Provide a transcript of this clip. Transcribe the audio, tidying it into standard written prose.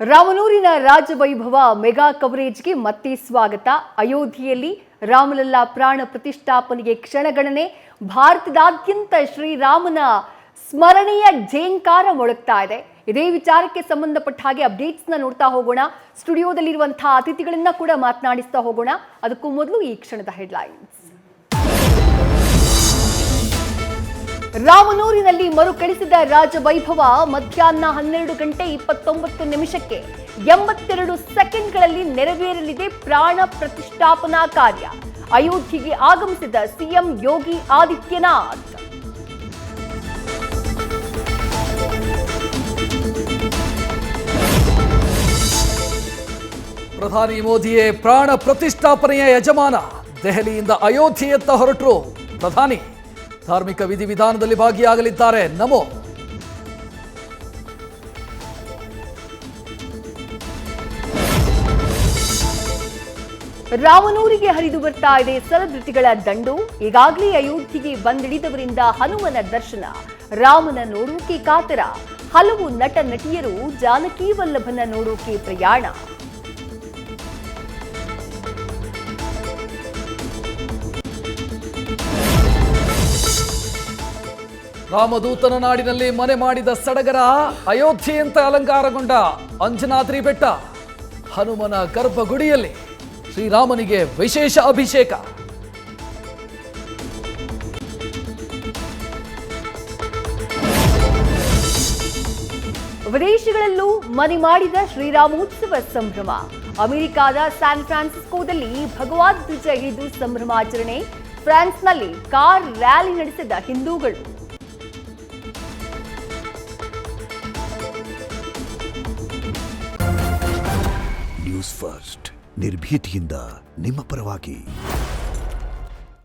ರಾಮನೂರಿನ ರಾಜವೈಭವ mega ಕವರೇಜ್ಗೆ ಮತ್ತೆ ಸ್ವಾಗತ. ಅಯೋಧ್ಯೆಯಲ್ಲಿ ರಾಮಲಲ್ಲಾ ಪ್ರಾಣ ಪ್ರತಿಷ್ಠಾಪನೆಗೆ ಕ್ಷಣಗಣನೆ. ಭಾರತದಾದ್ಯಂತ ಶ್ರೀರಾಮನ ಸ್ಮರಣೆಯ ಝೇಂಕಾರ ಮೊಳಗ್ತಾ ಇದೆ. ಇದೇ ವಿಚಾರಕ್ಕೆ ಸಂಬಂಧಪಟ್ಟ ಹಾಗೆ ಅಪ್ಡೇಟ್ಸ್ನ ನೋಡ್ತಾ ಹೋಗೋಣ. ಸ್ಟುಡಿಯೋದಲ್ಲಿರುವಂತಹ ಅತಿಥಿಗಳನ್ನ ಕೂಡ ಮಾತನಾಡಿಸ್ತಾ ಹೋಗೋಣ. ಅದಕ್ಕೂ ಮೊದಲು ಈ ಕ್ಷಣದ ಹೆಡ್ಲೈನ್ಸ್. ರಾಮನೂರಿನಲ್ಲಿ ಮರುಕಳಿಸಿದ ರಾಜವೈಭವ ಮಧ್ಯಾಹ್ನ 12:29 82 ಸೆಕೆಂಡ್ಗಳಲ್ಲಿ ನೆರವೇರಲಿದೆ ಪ್ರಾಣ ಪ್ರತಿಷ್ಠಾಪನಾ ಕಾರ್ಯ. ಅಯೋಧ್ಯೆಗೆ ಆಗಮಿಸಿದ ಸಿಎಂ ಯೋಗಿ ಆದಿತ್ಯನಾಥ್. ಪ್ರಧಾನಿ ಮೋದಿಯೇ ಪ್ರಾಣ ಪ್ರತಿಷ್ಠಾಪನೆಯ ಯಜಮಾನ. ದೆಹಲಿಯಿಂದ ಅಯೋಧ್ಯೆಯತ್ತ ಹೊರಟರು ಪ್ರಧಾನಿ. ಧಾರ್ಮಿಕ ವಿಧಿವಿಧಾನದಲ್ಲಿ ಭಾಗಿಯಾಗಲಿದ್ದಾರೆ. ನಮೋ ರಾಮನೂರಿಗೆ ಹರಿದು ಬರ್ತಾ ಇದೆ ಸೆಲೆಬ್ರಿಟಿಗಳ ದಂಡು. ಈಗಾಗಲೇ ಅಯೋಧ್ಯೆಗೆ ಬಂದಿಳಿದವರಿಂದ ಹನುಮನ ದರ್ಶನ, ರಾಮನ ನೋಡೋಕೆ ಕಾತರ. ಹಲವು ನಟ ನಟಿಯರು ಜಾನಕಿ ವಲ್ಲಭನ ನೋಡೋಕೆ ಪ್ರಯಾಣ. ರಾಮದೂತನ ನಾಡಿನಲ್ಲಿ ಮನೆ ಮಾಡಿದ ಸಡಗರ. ಅಯೋಧ್ಯೆಯಂತೆ ಅಲಂಕಾರಗೊಂಡ ಅಂಜನಾದ್ರಿ ಬೆಟ್ಟ. ಹನುಮನ ಗರ್ಭಗುಡಿಯಲ್ಲಿ ಶ್ರೀರಾಮನಿಗೆ ವಿಶೇಷ ಅಭಿಷೇಕ. ವಿದೇಶಗಳಲ್ಲೂ ಮನೆ ಮಾಡಿದ ಶ್ರೀರಾಮೋತ್ಸವ ಸಂಭ್ರಮ. ಅಮೆರಿಕಾದ ಸ್ಯಾನ್ ಫ್ರಾನ್ಸಿಸ್ಕೋದಲ್ಲಿ ಭಗವದ್ಧ್ವಜ ಹಿಡಿದು ಸಂಭ್ರಮಾಚರಣೆ. ಫ್ರಾನ್ಸ್ನಲ್ಲಿ ಕಾರ್ ರ್ಯಾಲಿ ನಡೆಸಿದ ಹಿಂದೂಗಳು. ನ್ಯೂಸ್ ಫಸ್ಟ್, ನಿರ್ಭೀತಿಯಿಂದ ನಿಮ್ಮ ಪರವಾಗಿ.